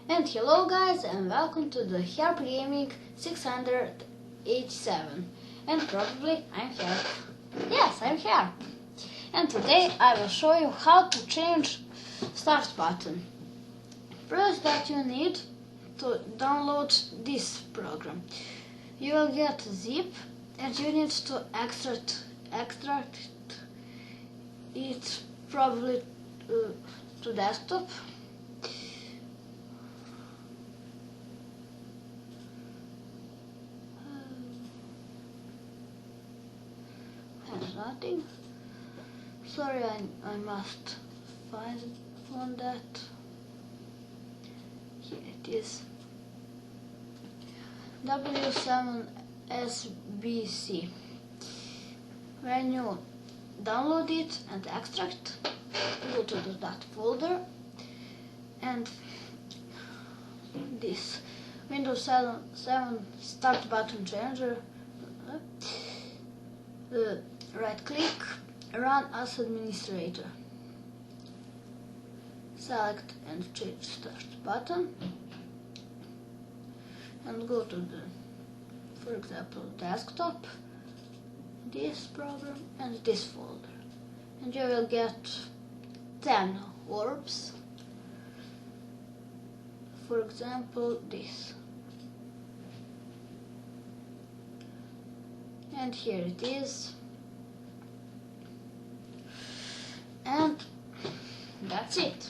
And hello guys, and welcome to the Harp Gaming 687. And probably I'm here. Yes, I'm here. And today I will show you how to change start button. First that you need to download this program. You will get a zip and you need to extract it probably to desktop. Nothing. Sorry, I must find that. Here it is. W7SBC. When you download it and extract, go to that folder and this Windows 7 Start Button Changer. Right click, run as administrator. Select and change start button and go to the, for example, desktop, this program and this folder, and you will get 10 orbs, for example this, and here it is. And that's it.